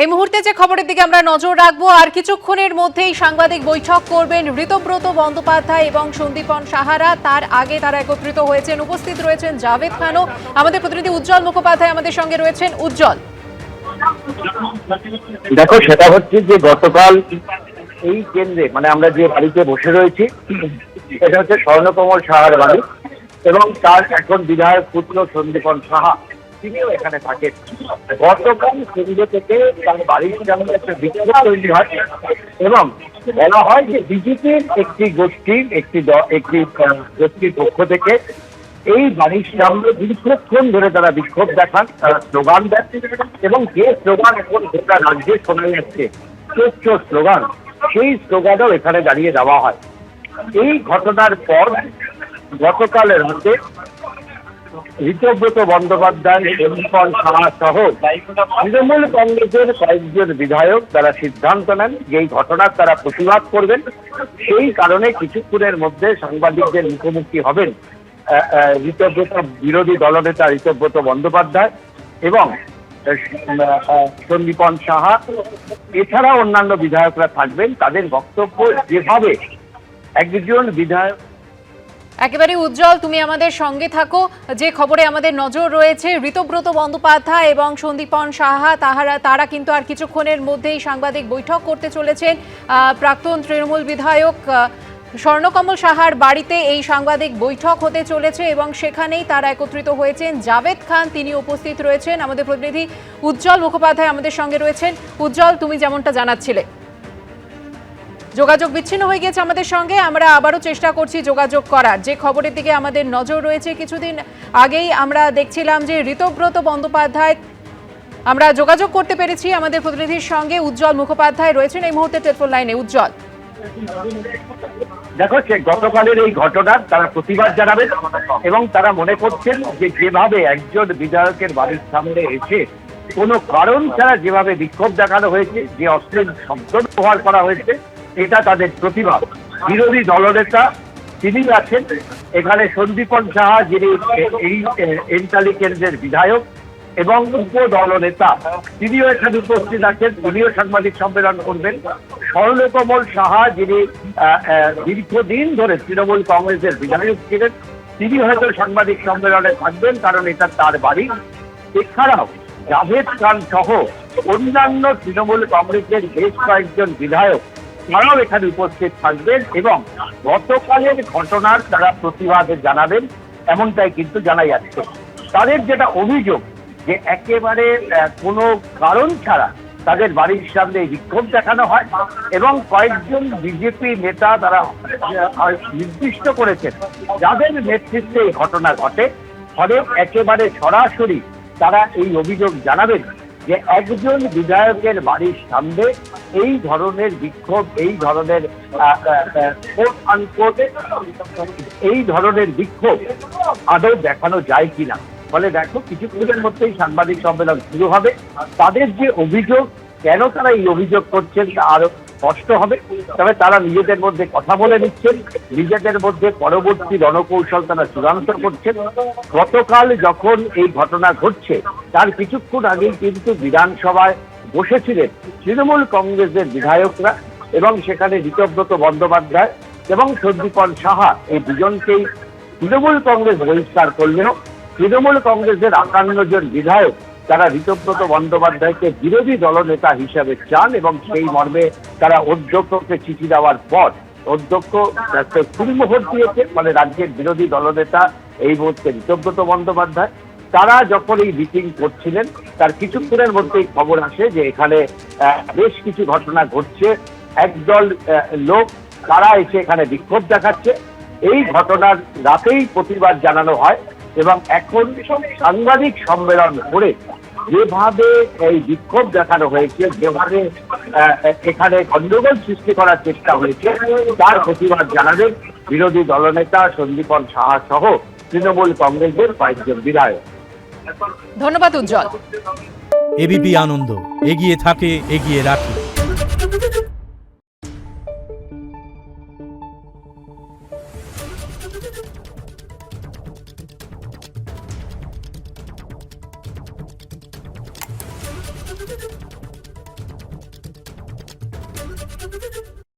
এই মুহূর্তে যে খবরের দিকে আমরা নজর রাখবো, আর কিছুক্ষণের মধ্যেই সাংবাদিক বৈঠক করবেন ঋতব্রত বন্দ্যোপাধ্যায় এবং সন্দীপন সাহারা। তার আগে তারা একত্রিত হয়েছেন, উপস্থিত রয়েছেন জাভেদ খানও। আমাদের প্রতিনিধি উজ্জ্বল মুখোপাধ্যায় আমাদের সঙ্গে রয়েছেন। উজ্জ্বল, দেখো, সেটা হচ্ছে যে গতকাল এই কেন্দ্রে মানে আমরা যে বাড়িতে বসে রয়েছি এটা হচ্ছে স্বর্ণকমল সাহার বাড়ি এবং তার এখন বিধায়ক পুত্র সন্দীপন সাহা তিনিও এখানে থাকেন। গতকাল কেন্দ্র থেকে তার বাড়ির সামনে একটা বিক্ষোভ তৈরি হয় এবং বলা হয় যে বিজেপির একটি গোষ্ঠীর পক্ষ থেকে এই বাড়ির সামনে দীর্ঘক্ষণ ধরে তারা বিক্ষোভ দেখান, তারা স্লোগান দেন এবং যে স্লোগান এখন গোটা রাজ্যে শোনা যাচ্ছে চোর স্লোগান, সেই স্লোগানও এখানে দাঁড়িয়ে দেওয়া হয়। এই ঘটনার পর গতকাল রাতে ঋতব্রত বন্দ্যোপাধ্যায়, সন্দীপন সাহা সহ তৃণমূল কংগ্রেসের কয়েকজন বিধায়ক তারা সিদ্ধান্ত নেন যে এই ঘটনার তারা প্রতিবাদ করবেন। সেই কারণে কিছুক্ষণের মধ্যে সাংবাদিকদের মুখোমুখি হবেন বিরোধী দলনেতা ঋতব্রত বন্দ্যোপাধ্যায় এবং সন্দীপন সাহা। এছাড়া অন্যান্য বিধায়করা থাকবেন। তাদের বক্তব্য যেভাবে একজন বিধায়ক একেবারে উজ্জ্বল, তুমি আমাদের সঙ্গে থাকো। যে খবরে আমাদের নজর রয়েছে, ঋতব্রত বন্দ্যোপাধ্যায় এবং সন্দীপন সাহা তারা কিন্তু আর কিছুক্ষণের মধ্যেই সাংবাদিক বৈঠক করতে চলেছেন। প্রাক্তন তৃণমূল বিধায়ক স্বর্ণকমল সাহার বাড়িতে এই সাংবাদিক বৈঠক হতে চলেছে এবং সেখানেই তারা একত্রিত হয়েছেন। জাভেদ খান তিনি উপস্থিত রয়েছেন। আমাদের প্রতিনিধি উজ্জ্বল মুখোপাধ্যায় আমাদের সঙ্গে রয়েছেন। উজ্জ্বল, তুমি যেমনটা জানাচ্ছিলে, যোগাযোগ বিচ্ছিন্ন হয়ে গেছে আমাদের সঙ্গে। আমরা আবারও চেষ্টা করছি যোগাযোগ করার। যে খবরের দিকে আমাদের নজর রয়েছে, কিছুদিন আগেই আমরা দেখছিলাম যে ঋতব্রত বন্দ্যোপাধ্যায়, আমরা যোগাযোগ করতে পেরেছি আমাদের প্রতিনিধির সঙ্গে। উজ্জ্বল মুখোপাধ্যায় রয়েছেন এই মুহূর্তে টেলিফোন লাইনে। উজ্জ্বল, দেখো, গতকালের এই ঘটনার তারা প্রতিবাদ জানাবেন এবং তারা মনে করছেন যে যেভাবে একজন বিধায়কের বাড়ির সামনে এসে কোনো কারণ ছাড়া যেভাবে বিক্ষোভ দেখানো হয়েছে, যে অশ্লীল শব্দ ব্যবহার করা হয়েছে, এটা তাদের প্রতিবাদ। বিরোধী দলনেতা তিনি আছেন এখানে সন্দীপন সাহা, যিনি এই এন্টালি কেন্দ্রের বিধায়ক, এবং উপদলনেতা তিনিও এখানে উপস্থিত আছেন, তিনিও সাংবাদিক সম্মেলন করবেন। স্বর্ণকমল সাহা, যিনি দীর্ঘদিন ধরে তৃণমূল কংগ্রেসের বিধায়ক ছিলেন, তিনি হয়তো সাংবাদিক সম্মেলনে থাকবেন, কারণ এটা তার বাড়ি। এছাড়াও জাভেদ খান সহ অন্যান্য তৃণমূল কংগ্রেসের বেশ কয়েকজন বিধায়ক তারাও এখানে উপস্থিত থাকবেন এবং গতকালের ঘটনার তারা প্রতিবাদ জানাবেন, এমনটাই কিন্তু জানা যাচ্ছে। তাদের যেটা অভিযোগ যে একেবারে কোনো কারণ ছাড়া তাদের বাড়ির সামনে বিক্ষোভ দেখানো হয় এবং কয়েকজন বিজেপি নেতা তারা নির্দিষ্ট করেছেন যাদের নেতৃত্বে এই ঘটনা ঘটে, ফলে একেবারে সরাসরি তারা এই অভিযোগ জানাবেন যে একজন বিধায়কের বাড়ির সামনে এই ধরনের বিক্ষোভ, এই ধরনের বিক্ষোভ আদৌ দেখানো যায় কিনা। ফলে দেখো, কিছুক্ষণের মধ্যেই সাংবাদিক সম্মেলন শুরু হবে। তাদের যে অভিযোগ, কেন তারা এই অভিযোগ করছেন তা আরো স্পষ্ট হবে। তবে তারা নিজেদের মধ্যে কথা বলে নিচ্ছেন, নিজেদের মধ্যে পরবর্তী রণকৌশল তারা চূড়ান্ত করছেন। গতকাল যখন এই ঘটনা ঘটছে তার কিছুক্ষণ আগেই কিন্তু বিধানসভায় বসেছিলেন তৃণমূল কংগ্রেসের বিধায়করা এবং সেখানে ঋতব্রত বন্দ্যোপাধ্যায় এবং সন্দীপন সাহা এই দুজনকেই তৃণমূল কংগ্রেস বহিষ্কার করলেও তৃণমূল কংগ্রেসের ৫৮ জন বিধায়ক তারা ঋতব্রত বন্দ্যোপাধ্যায়কে বিরোধী দলনেতা হিসাবে চান এবং সেই মর্মে তারা অধ্যক্ষকে চিঠি দেওয়ার পর অধ্যক্ষ খুনমোহর দিয়েছে। মানে রাজ্যের বিরোধী দলনেতা এই মুহূর্তে ঋতব্রত বন্দ্যোপাধ্যায়, তারা যখন এই মিটিং করছিলেন তার কিছুক্ষণের মধ্যেই খবর আসে যে এখানে বেশ কিছু ঘটনা ঘটছে। একদল লোক তারা এসে এখানে বিক্ষোভ দেখাচ্ছে। এই ঘটনার রাতেই প্রতিবাদ জানানো হয় এবং এখন সাংবাদিক সম্মেলন করে যেভাবে এই বিক্ষোভ দেখানো হয়েছে, যেভাবে এখানে গন্ডগোল সৃষ্টি করার চেষ্টা হয়েছে, তার প্রতিবাদ জানাবেন বিরোধী দলনেতা সন্দীপন সাহা সহ তৃণমূল কংগ্রেসের কয়েকজন বিধায়ক। ধন্যবাদ উজ্জ্বল। এবিপি আনন্দ এগিয়ে থাকে, এগিয়ে রাখে।